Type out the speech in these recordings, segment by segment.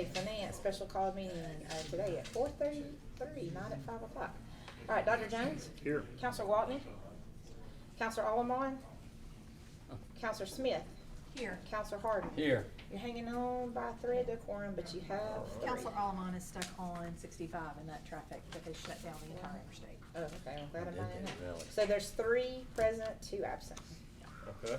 Okay, finance, special call meeting, today at 4:33, not at 5 o'clock. All right, Dr. Jones? Here. Counselor Waltney? Counselor Allamon? Counselor Smith? Here. Counselor Harden? Here. You're hanging on by a thread to quorum, but you have three. Counselor Allamon is stuck on 65 in that traffic that has shut down the entire interstate. Oh, okay, I'm glad I'm not in that. So there's 3 present, 2 absent. Okay.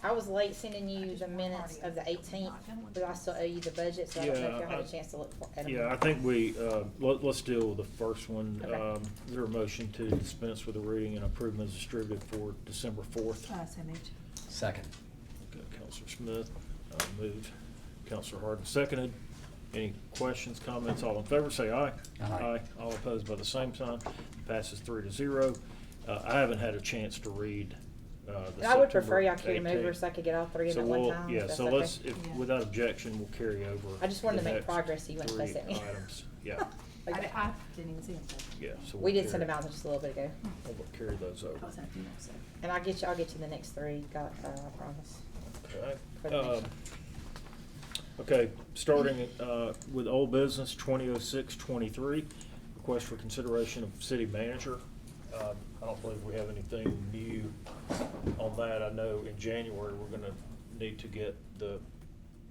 I was late sending you the minutes of the 18th, but I still owe you the budget, so I don't know if y'all had a chance to look at them. Yeah, I think we, let's deal with the first one. Okay. Is there a motion to dispense with the reading and approve as distributed for December 4th? So moved. Second. Okay, Counselor Smith, moved. Counselor Harden seconded. Any questions, comments? All in favor, say aye. Aye. All opposed by the same sign. Passes 3-0. I haven't had a chance to read the I would September prefer y'all carry them 18th. over so I could get all 3 in So at one we'll, time. yeah, if that's so okay. let's, if, Yeah. without objection, we'll carry over. I just wanted the to make next progress so you wouldn't fuss 3 at me. items. Yeah, Okay. I didn't even see them. yeah. So We we'll did send carry- them out just a little bit ago. We'll carry those over. I was in a funeral, so. And I'll get you the next 3, I promise. Okay. For the next one. Okay, starting with old business, 2006-23, request for consideration of city manager. I don't believe we have anything new on that. I know in January, we're gonna need to get the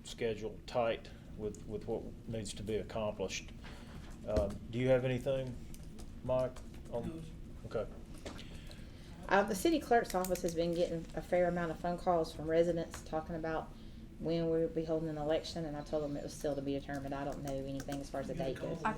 schedule tight with what needs to be accomplished. Do you have anything, Mike? Okay. The city clerk's office has been getting a fair amount of phone calls from residents talking about when we would be holding an election, and I told them it was still to be determined. I don't know anything as far as the date goes. 10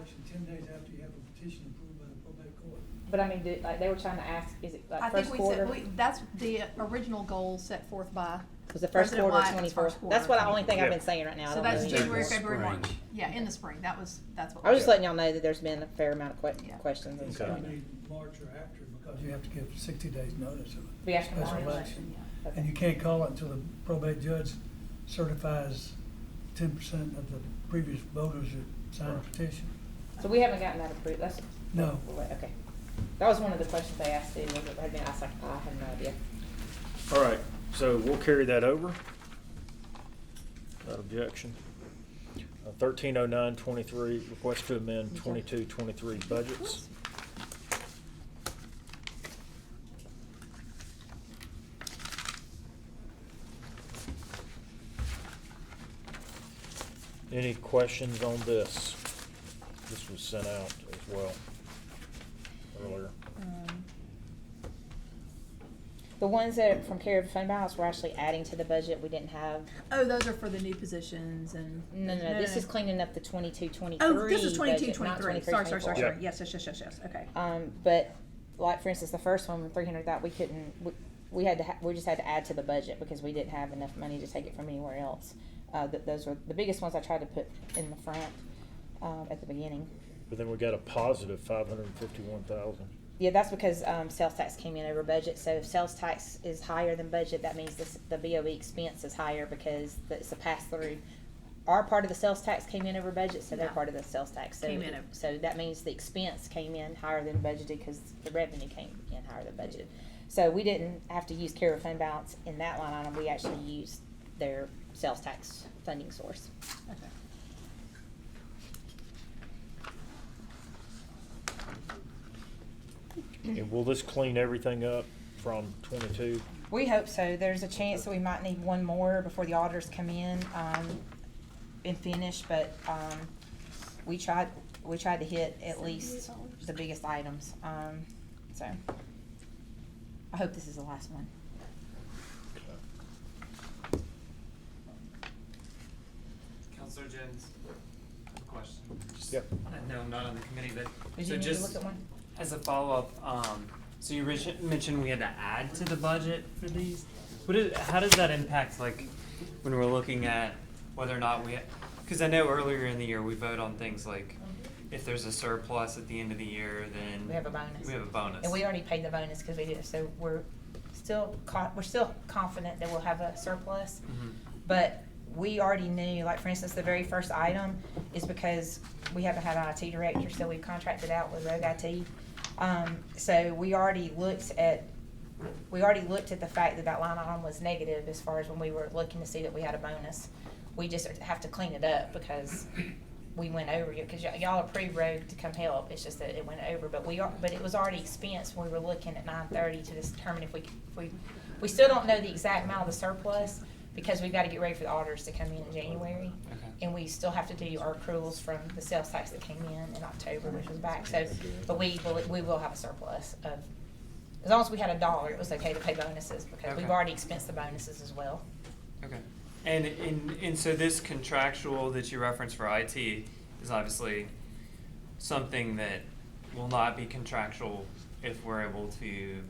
days after you have a petition approved by the probate court. But I mean, they were trying to ask, is it I like think first we quarter? said, that's the original goal set forth by. Was the first President quarter Wyatt was 24th? first quarter That's what the only thing I've Yeah. been saying right now. I So don't that's know. January, Spring. February, March. Yeah, in the spring. That's what. I was just Yeah. letting y'all know that there's been a fair amount of Yeah. questions and It's stuff. gonna be March or after, because you have to give 60 days notice of We a have to special March. election. Yeah. And you can't call it until the probate judge certifies 10% of the previous voters that signed the petition. So we haven't gotten that approved. That's No. Okay. That was one of the questions they asked too. Was it had been asked? Like, I have no idea. All right, so we'll carry that over. Without objection. 1309-23, request to amend 22-23 budgets. Any questions on this? This was sent out as well earlier. The ones that from carry over fund balance we're actually adding to the budget. We didn't have. Oh, those are for the new positions and. No. This is cleaning up the 22-23. Oh, this is budget, 22-23. not Sorry. 23-24. Yeah. Yes. Okay. But like for instance, the first one, 300,000, we couldn't. We had to. We just had to add to the budget because we didn't have enough money to take it from anywhere else. Those were the biggest ones I tried to put in the front at the beginning. But then we got a positive 551,000. Yeah, that's because sales tax came in over budget. So if sales tax is higher than budget, that means the BOE expense is higher because it's a pass through. Our part of the sales tax came in over budget, so their Yeah. part of the sales tax. So Came in over. So that means the expense came in higher than budgeted because the revenue came in higher than budgeted. So we didn't have to use carry over fund balance in that line item. We actually used their sales tax funding source. Okay. And will this clean everything up from 22? We hope so. There's a chance that we might need one more before the auditors come in and finish, but we tried to hit at least the biggest items. So I hope this is the last one. Counselor Jones, I have a question. Just, Yep. No, I'm not on the committee, but Did so you need to just look at one? as a follow-up, so you mentioned we had to add to the budget for these. How does that impact, like, when we're looking at whether or not because I know earlier in the year we vote on things like if there's a surplus at the end of the year, then We have a bonus. We have a bonus. And we already paid the bonus because we did it, so we're still confident that we'll have a surplus. Mhm. But we already knew, like for instance, the very first item is because we haven't had an IT director, so we contracted out with Rogue IT. So we already looked at the fact that line item was negative as far as when we were looking to see that we had a bonus. We just have to clean it up because we went over it, because y'all approved Rogue to come help, it's just that it went over, but it was already expensed when we were looking at 9:30 to determine if we still don't know the exact amount of the surplus, because we've got to get ready for the auditors to come in January. Okay. And we still have to do our accruals from the sales tax that came in October, which was back, so, but we will have a surplus of, as long as we had $1, it was okay to pay bonuses, because we've Okay. already expensed the bonuses as well. Okay. And so this contractual that you referenced for IT is obviously something that will not be contractual if we're able to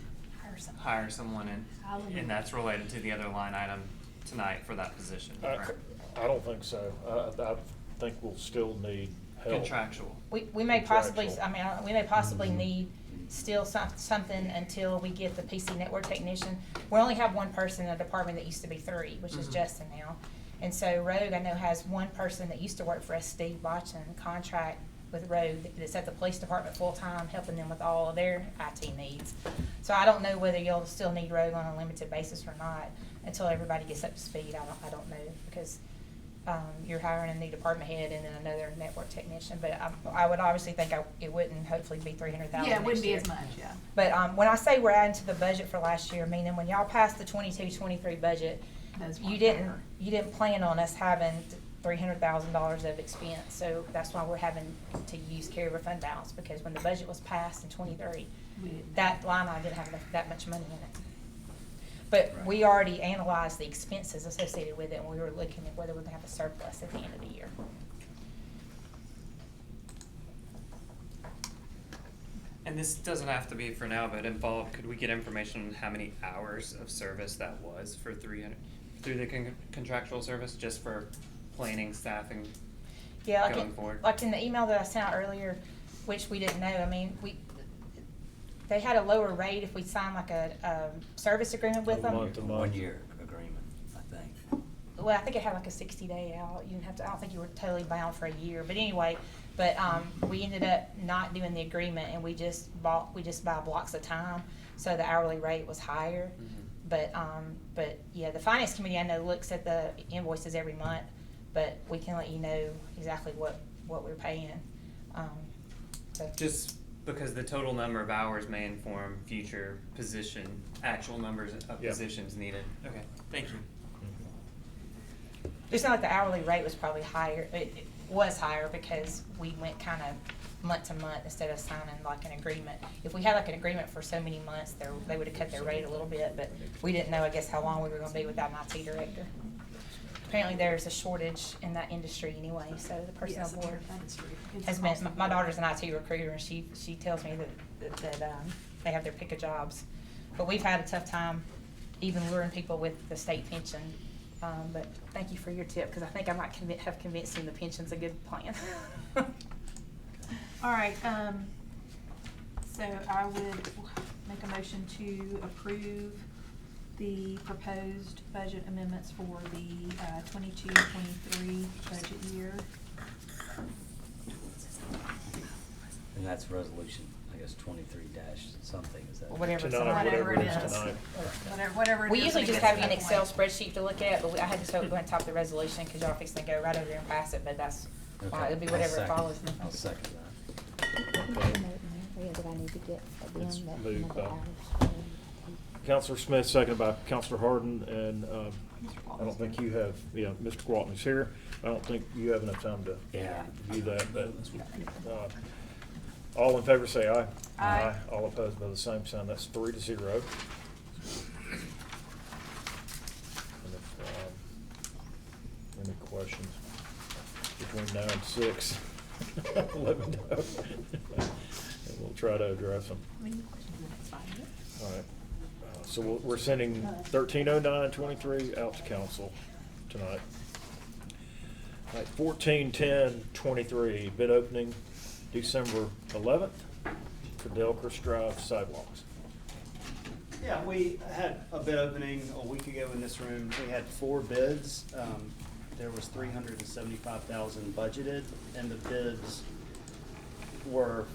hire someone and that's related to the other line item tonight for that position, correct? I don't think so. I think we'll still need help. Contractual. We may possibly, Contractual. we may possibly need still something until we get the PC network technician. We only have one person in the department that used to be 3, which is Mhm. Justin now. And so Rogue, I know, has one person that used to work for us, Steve Botchin, contract with Rogue, that's at the police department full-time, helping them with all of their IT needs. So I don't know whether you'll still need Rogue on a limited basis or not until everybody gets up to speed. I don't know, because you're hiring a new department head and then another network technician. But I would obviously think it wouldn't hopefully be $300,000 Yeah, it wouldn't be next as year. much, yeah. But when I say we're adding to the budget for last year, meaning when y'all passed the 22-23 budget, Those you weren't didn't there. you didn't plan on us having $300,000 of expense. So that's why we're having to use carryover fund balance, because when the budget was passed in 23, We didn't. that line item didn't have that much money in it. But we already analyzed the expenses associated with it, and we were looking at whether we're gonna have a surplus at the end of the year. And this doesn't have to be for now, but involved, could we get information on how many hours of service that was for 300, through the contractual service, just for planning, staffing, Yeah, going forward? like in the email that I sent out earlier, which we didn't know, I mean, they had a lower rate if we signed like a service agreement with them. Month to month. 1 year agreement, I think. Well, I think it had like a 60-day out. You didn't have to, I don't think you were totally bound for a year, but anyway, we ended up not doing the agreement, and we just buy blocks of time, so the hourly rate was higher. Mhm. But yeah, the finance committee, I know, looks at the invoices every month, but we can let you know exactly what we're paying. So- Just because the total number of hours may inform future actual numbers of Yeah. positions needed. Okay, thank you. It's not like the hourly rate was probably higher, it was higher because we went kind of month to month instead of signing like an agreement. If we had like an agreement for so many months, they would have cut their rate a little bit, but we didn't know, I guess, how long we were gonna be without an IT director. Apparently there's a shortage in that industry anyway, so the personnel Yes, board that's true. It's has across been, the my board. daughter's an IT recruiter, and she tells me that they have their pick of jobs. But we've had a tough time even luring people with the state pension. But thank you for your tip, because I think I might have convinced him the pension's a good plan. All right, so I would make a motion to approve the proposed budget amendments for the 22-23 budget year. And that's resolution, I guess, 23 dash something, is that? Whatever it's Tonight, whatever it is. tonight. Whatever it We is usually when it just gets have to an that Excel point. spreadsheet to look at, but I had to go on top of the resolution, because y'all fixing to go right over there and pass it, but that's fine, Okay, it'll be I'll whatever it second- follows. I'll second that. Let's move, Counselor Smith, seconded by Counselor Harden, and I don't think you have, Mr. Gwaltney's here. I don't think you have enough time to Yeah. view that, but all in favor say aye. Aye. All opposed by the same sign. That's 3-0. And if, any questions between now and 6, let me know. And we'll try to address them. All right. So we're sending 1309-23 out to council tonight. All right, 1410-23, bid opening December 11th for Delcris Drive sidewalks. Yeah, we had a bid opening a week ago in this room. We had 4 bids. There was $375,000 budgeted, and the bids were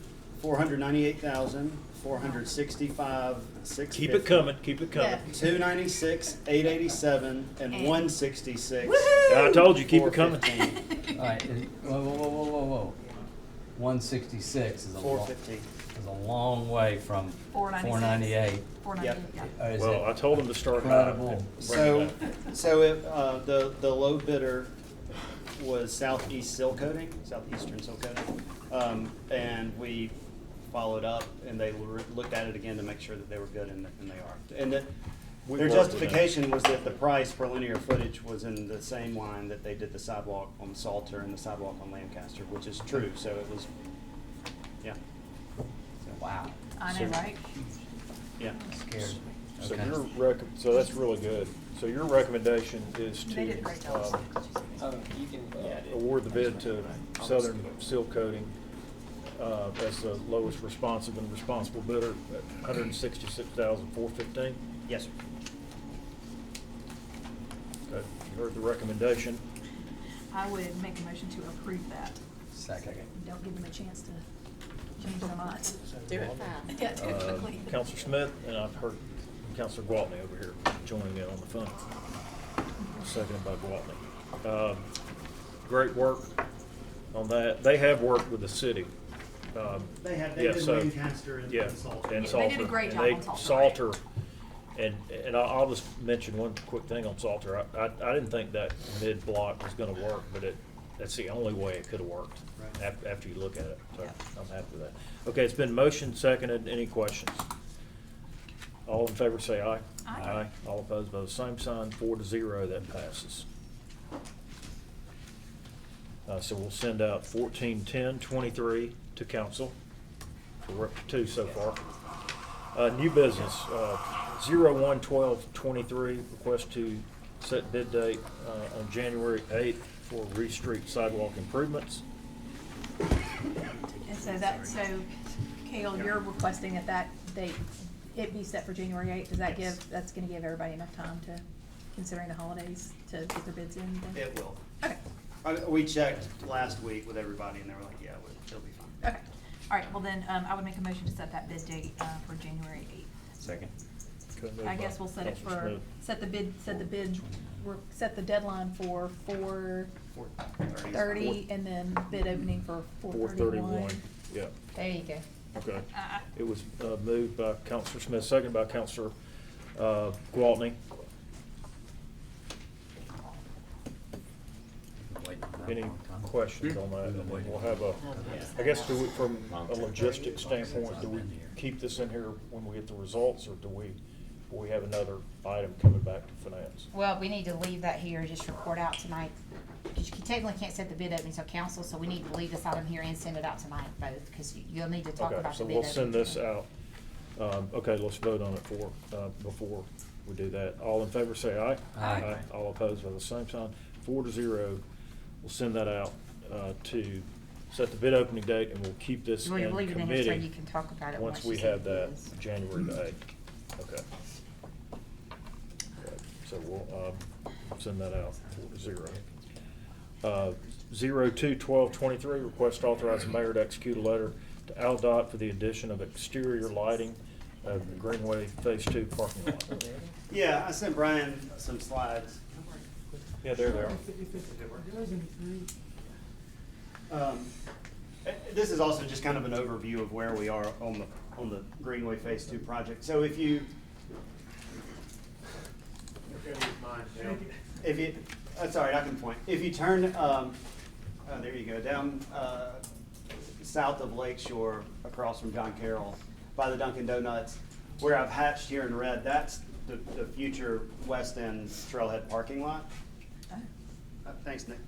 $498,465,650. Keep it coming, keep it coming. Yeah. 296,887, and And- 166. I told you, keep it coming. 415. All right, whoa. 166 is a long, 415. is a long way from 496. 498. 498, yeah. Is Well, it I told him to start high. Incredible. and bring So, it back. the low bidder was Southeastern Seal Coating. And we followed up, and they looked at it again to make sure that they were good, and they are. And that, We their worked with them. justification was that the price per linear footage was in the same line that they did the sidewalk on Salter and the sidewalk on Lancaster, which is true, so it was, yeah. Wow, I know, right? Yeah. scared me. So Okay. so that's really good. So your recommendation is They did a great job. award the bid to Southern Seal Coating as the lowest responsive and responsible bidder at $166,415. Yes, sir. Okay, you heard the recommendation. I would make a motion to approve that. Second. Don't give them a chance to change their minds. Do it fast. Yeah, do it quickly. Counselor Smith, and I've heard Counselor Gwaltney over here joining in on the phone. Seconded by Gwaltney. Great work on that. They have worked with the city. They have, yeah, so- Lancaster and Yeah, Salter. and They Salter. did a great and job they- on Salter. Salter, and I'll just mention one quick thing on Salter. I didn't think that mid-block was gonna work, but that's the only way it could've worked Right. after you look at it. So Yeah. I'm happy with that. Okay, it's been motioned, seconded. Any questions? All in favor say aye. Aye. All opposed by the same sign, 4-0, that passes. So we'll send out 14-10-23 to council. We're up to 2 so far. New business, 01-12-23, request to set bid date on January 8th for Reese Street sidewalk improvements. And so Cale, you're requesting at that date, it be set for January 8th. Does that Yes. that's gonna give everybody enough time to, considering the holidays, to get their bids in then? It will. Okay, We checked last week with everybody, and they were like, yeah, it'll be fine. okay. All right, well then, I would make a motion to set that bid date, for January 8th. Second. Okay, moved I by guess we'll set it Counselor for, Smith. set the deadline for 4:30, and then bid opening for 4:31. 4:31, yeah. There you go. Okay. Uh, It was moved by Counselor Smith, seconded by Counselor Gwaltney. Any questions on that? And then we'll have I guess, from a logistics standpoint, do we keep this in here when we get the results, or do we have another item coming back to finance? Well, we need to leave that here, just report out tonight. Because you technically can't set the bid opening till council, so we need to leave this item here and send it out tonight both, because you'll need to talk Okay, about the so bid we'll opening. send this out. Okay, let's vote on it before we do that. All in favor say aye. Aye. All opposed by the same sign. 4-0. We'll send that out to set the bid opening date, and we'll keep this We'll in leave it in here so you committee can talk about it once once you we see have the that bids. January the 8th. Okay. So we'll send that out, 4-0. 02-12-23, request to authorize the mayor to execute a letter to ALDOT for the addition of exterior lighting of the Greenway Phase 2 parking lot. Yeah, I sent Brian some slides. Yeah, there they are. This is also just kind of an overview of where we are on the Greenway Phase 2 project. So if you, that's all right, I can point. If you turn, there you go, down south of Lakeshore, across from John Carroll, by the Dunkin' Donuts, where I've hatched here in red, that's the future West End Trailhead parking lot. Thanks, Nick.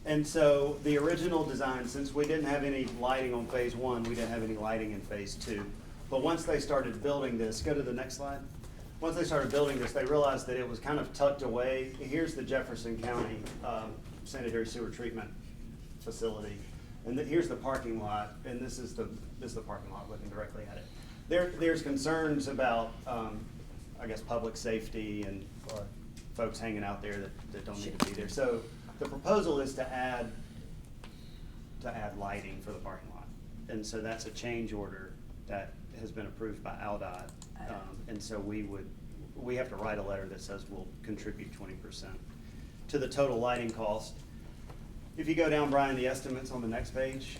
And so the original design, since we didn't have any lighting on Phase 1, we didn't have any lighting in Phase 2. But once they started building this, go to the next slide. Once they started building this, they realized that it was kind of tucked away. Here's the Jefferson County sanitary sewer treatment facility. And here's the parking lot, and this is the parking lot looking directly at it. There's concerns about, I guess, public safety and folks hanging out there that don't need to be there. So the proposal is to add to add lighting for the parking lot. And so that's a change order that has been approved by ALDOT. And so we have to write a letter that says we'll contribute 20% to the total lighting cost. If you go down, Brian, the estimates on the next page.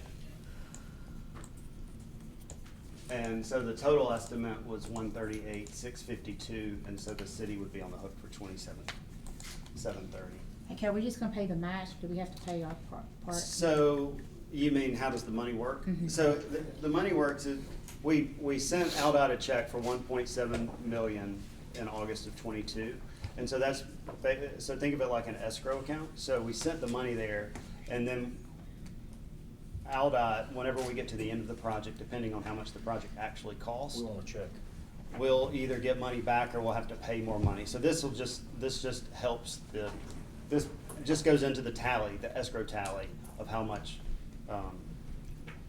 And so the total estimate was 138,652, and so the city would be on the hook for 27,730. Okay, we're just gonna pay the match, do we have to pay our part? So, you mean, how does the money work? Mhm. So, the money works is, we sent ALDOT a check for 1.7 million in August of '22. And so so think of it like an escrow account. So we sent the money there, and then ALDOT, whenever we get to the end of the project, depending on how much the project actually costs, We want to check. we'll either get money back or we'll have to pay more money. So this just helps this just goes into the tally, the escrow tally of how much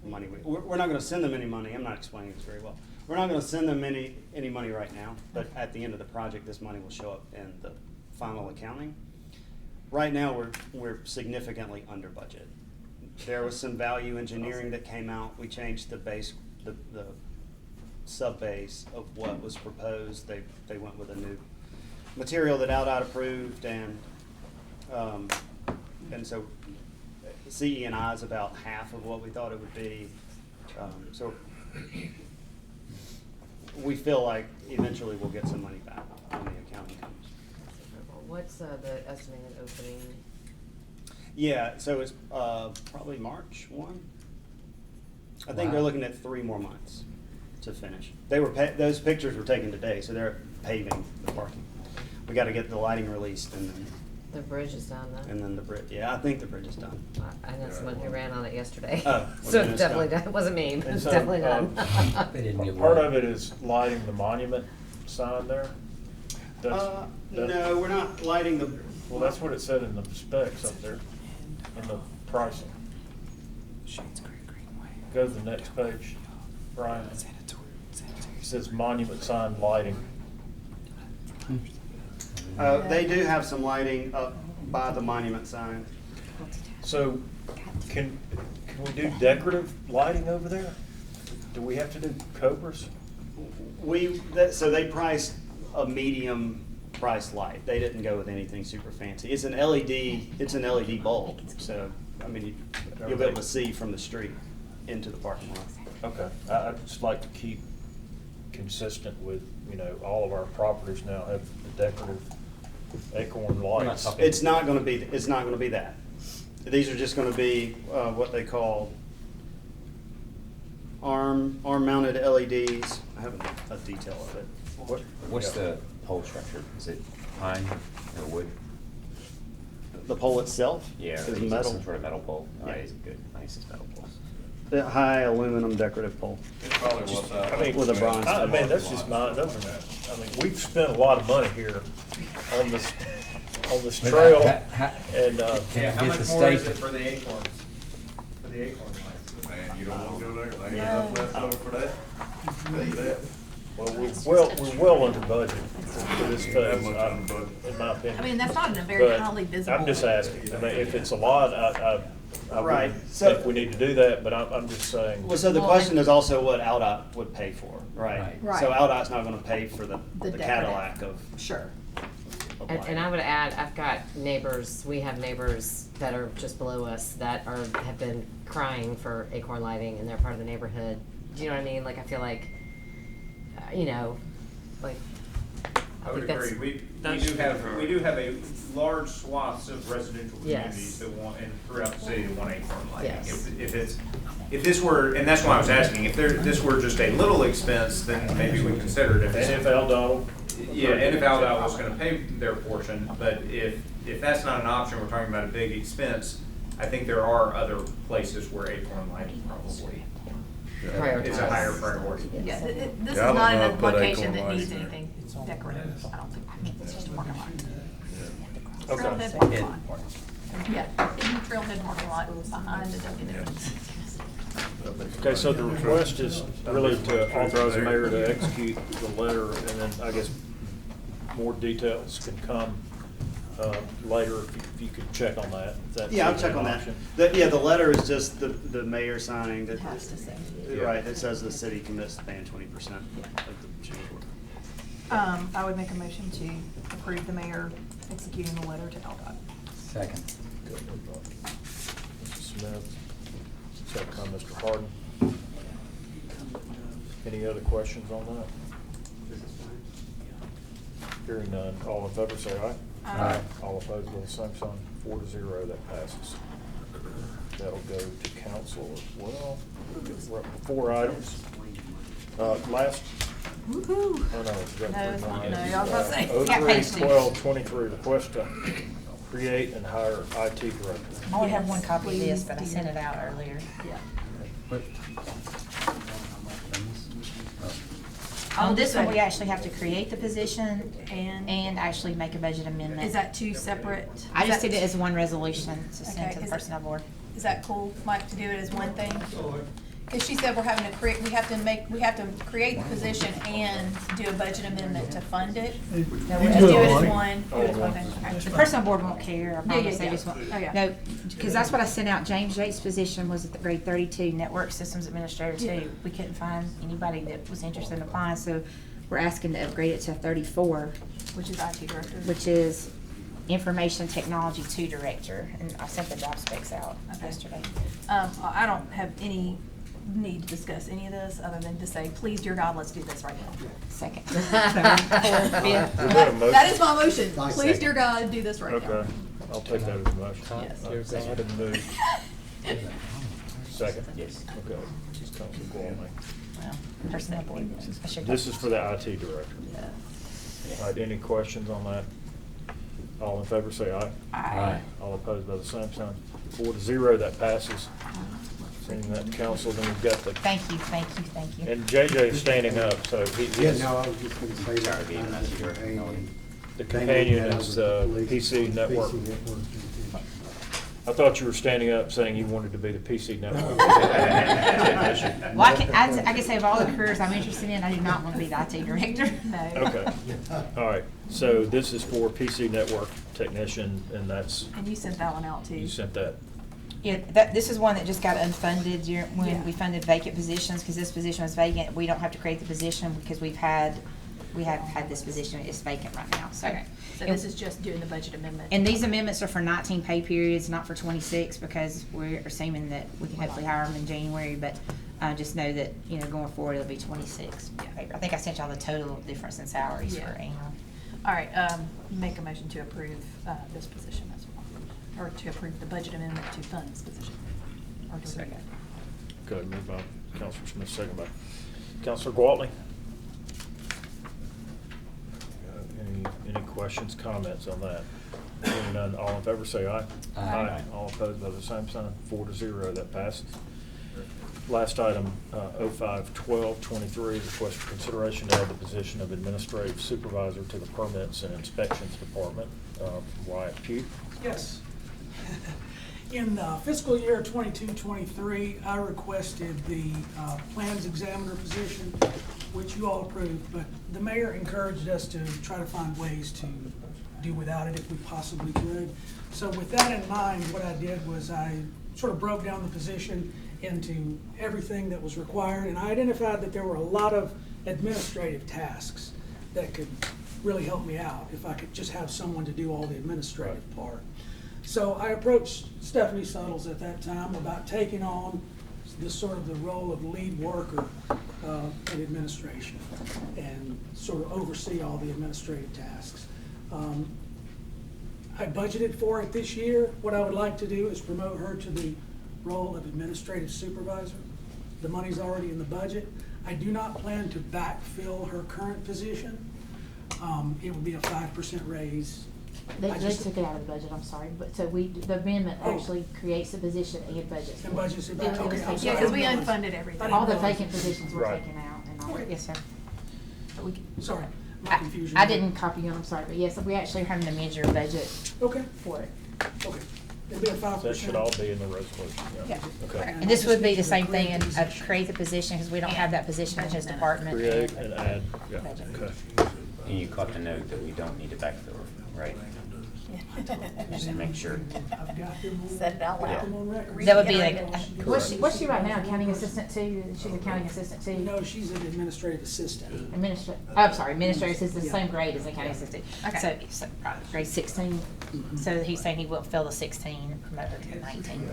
money we're not gonna send them any money. I'm not explaining this very well. We're not gonna send them any money right now, but at the end of the project, this money will show up in the final accounting. Right now, we're significantly under budget. There was some value engineering that came out. We changed the base, the sub-base of what was proposed. They went with a new material that ALDOT approved, and so CE&I is about half of what we thought it would be. So we feel like eventually we'll get some money back when the accounting comes. What's the estimated opening? Yeah, so it's probably March 1. I think they're looking at 3 more months to finish. Those pictures were taken today, so they're paving the parking. We got to get the lighting released, and The bridge is done though. then the bridge. Yeah, I think the bridge is done. I know someone who ran on it yesterday. Oh, So okay, it's definitely done. done. It wasn't me. And It's so, definitely done. They didn't get Part one. of it is lighting the monument sign there. That's- No, we're not lighting the. Well, that's what it said in the specs up there, in the pricing. Go to the next page, Brian. It says monument sign lighting. They do have some lighting up by the monument sign. So, can we do decorative lighting over there? Do we have to do cobras? So they priced a medium price light. They didn't go with anything super fancy. It's an LED bulb, so, I mean, you'll be able to see from the street into the parking lot. Okay, I'd just like to keep consistent with, all of our properties now have the decorative acorn lights. talking- It's not gonna be that. These are just gonna be, what they call arm-mounted LEDs. I have a detail of it. What's the pole structure? Is it pine or wood? The pole itself Yeah, is or is it metal. some sort of metal pole? Yeah. Alright, good, nice, it's metal poles. The high aluminum decorative pole. With a bronze. I mean, that's just we've spent a lot of money here on this trail, and, Yeah, how Get much the more is stake. it for the acorns? For the acorn lights? Man, you don't wanna go there, they got enough left over for that. Tell you that. well, we're well under budget for this phase, in my opinion. I mean, that's not a very But highly visible. I'm just asking, if it's a lot, I Right, wouldn't so- think we need to do that, but I'm just saying. Well, so the question is also what ALDOT would pay for, right? Right. Right. So ALDOT's not gonna pay for the decorative. Cadillac of. Sure. of And lighting. I would add, I've got neighbors, we have neighbors that are just below us that have been crying for acorn lighting in their part of the neighborhood. Do you know what I mean? Like, I feel like, like, I would think that's- agree. that We should be we do have a large swaths of residential Yes. communities that want, and throughout the city that want acorn lighting. Yes. If this were, and that's why I was asking, if this were just a little expense, then maybe we consider it. And if ALDOT. Yeah, and if ALDOT was gonna pay their portion, but if that's not an option, we're talking about a big expense, I think there are other places where acorn lighting probably is a higher priority. Yeah, this is Yeah, I don't not in know a if I put location acorn that lighting needs there. anything decorative, I don't think. It's just a parking lot. Okay. Trailhead parking lot. Yeah, hidden trailhead parking lot behind the W. Okay, so the request is really to authorize the mayor to execute the letter, and then I guess more details can come later, if you could check on that. if that's Yeah, I'll even check an on that. option. The letter is just the mayor signing that. It has to say. Right, it says the city commits to paying 20% of the change order. I would make a motion to approve the mayor executing the letter to ALDOT. Second. Mr. Smith, second by Mr. Harden. Any other questions on that? Hearing none, all in favor say aye. Aye. All opposed by the same sign, 4-0, that passes. That'll go to council as well. We're up to 4 items. Last, Woo-hoo. oh no, it's got No, it's three not. more. No, I was about to say, you got 03, page two. 12, 23, request to create and hire IT director. I only have one copy of this, but I sent it out earlier. Yeah. On this one, we actually have to create the position And and actually make a budget amendment. is that two separate? I just is did that- it as one resolution to Okay, send to the is it- personnel board. Is that cool, Mike, to do it as one thing? Cause she said we're having to create, we have to create the position and do a budget amendment to fund it. No, You we're can Let's do do it it all. as one. Oh, Do it as one one. thing. Okay. The personnel board won't care, I Yeah, promise, yeah, they yeah. just want, Oh, yeah. no, because that's what I sent out, James Yates' position was at the grade 32, network systems administrator Yeah. 2. We couldn't find anybody that was interested in applying, so we're asking to upgrade it to 34, Which is IT director. which is information technology 2 director, and I sent the job specs out Okay. yesterday. I don't have any need to discuss any of this, other than to say, please, dear God, let's do this right now. Second. Is that a motion? That is my motion. Please, dear God, do this right now. Okay, I'll take that as a motion. Yes. Second and moved. Second? Yes. Okay, Council Gwaltney. Well, personnel board. I should- This is for the IT director. Yeah. All right, any questions on that? All in favor say aye. Aye. All opposed by the same sign. 4-0, that passes. Seeing that, council, then we've got the, Thank you, thank you, thank you. and JJ is standing up, so he's, Yeah, no, I was just gonna say that. the companion is PC Network. I thought you were standing up saying you wanted to be the PC Network technician. Well, I can say of all the careers I'm interested in, I do not want to be the IT director. No. Okay, all right, so this is for PC Network technician, and that's, And you sent that one out too. you sent that. Yeah, this is one that just got unfunded during, when Yeah. we funded vacant positions, because this position was vacant. We don't have to create the position because we have had this position, it's vacant right now, so. Okay, so this is just doing the budget amendment. And these amendments are for 19 pay periods, not for 26, because we're assuming that we can hopefully hire them in January, but just know that, going forward, it'll be 26. Yeah. I think I sent y'all the total difference in salaries for Yeah. annual. All right, make a motion to approve this position as well, or to approve the budget amendment to fund this position. Or do we- Second. Okay, moved by Councilor Smith, second by Councilor Gwaltney. Any questions, comments on that? Hearing none, all in favor say aye. Aye. All opposed by the same sign, 4-0, that passes. Last item, 05-12-23, request for consideration to add the position of Administrative Supervisor to the Permits and Inspections Department. Wyatt Pugh. Yes. In fiscal year 22-23, I requested the plans examiner position, which you all approved, but the mayor encouraged us to try to find ways to do without it if we possibly could. So with that in mind, what I did was I sort of broke down the position into everything that was required, and I identified that there were a lot of administrative tasks that could really help me out if I could just have someone to do all the administrative part. So I approached Stephanie Suttles at that time about taking on this sort of the role of lead worker in administration and sort of oversee all the administrative tasks. I budgeted for it this year. What I would like to do is promote her to the role of administrative supervisor. The money's already in the budget. I do not plan to backfill her current position. It would be a 5% raise. They I just- took it out of the budget, I'm sorry, but so the amendment Oh. actually creates a position and budgets. And budgets it back. It was Okay, I'm taken sorry. Yeah, out. because we I didn't realize. unfunded everything. I didn't All the realize. vacant positions were Right. taken out and all. Okay. Yes, sir. But we, Sorry, my confusion. I didn't copy you, I'm sorry, but yes, we actually are having to amend your budget Okay, for it. okay. It'll be a 5%. That should all be in the resolution, yeah. Yeah. Okay. And this would be the same thing, create the position, because we don't have that position in his Budget department. Create and add, yeah, Budget. okay. And you caught the note that we don't need to backfill, right? Just to make sure. I've got them on. Said it out loud. got them on record. That would be like, What's she right now, accounting assistant too? She's accounting assistant too? No, she's an administrative assistant. I'm sorry, administrator assistant, the same grade as accounting assistant. okay, so, grade 16. So he's saying he will fill the 16 and promote her to the 19.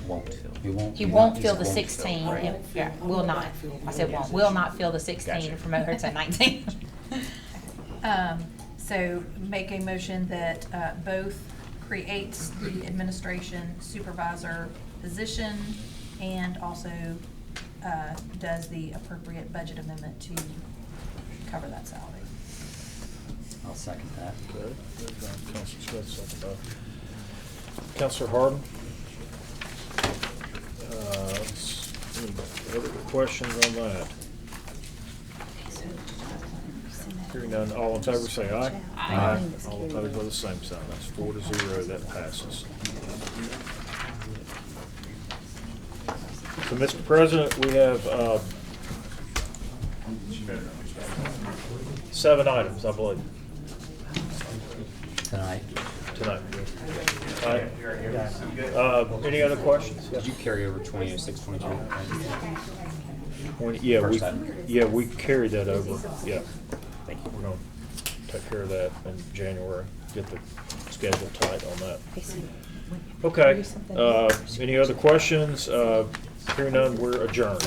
Won't fill. He won't fill the 16, yeah, will not. I said won't, will not fill the 16 and promote her to 19. So make a motion that both creates the administration supervisor position and also does the appropriate budget amendment to cover that salary. I'll second that. Okay, Counselor Smith, second by Counselor Harden. Any other questions on that? Hearing none, all in favor say aye. Aye. All opposed by the same sign. That's 4-0, that passes. So, Mr. President, we have 7 items, I believe, Tonight. tonight. All right. Any other questions? Did you carry over 2006, 22? Yeah, First item. we carried that over, yeah. Thank you. We're gonna take care of that in January, get the schedule tight on that. Okay, any other questions? Hearing none, we're adjourned.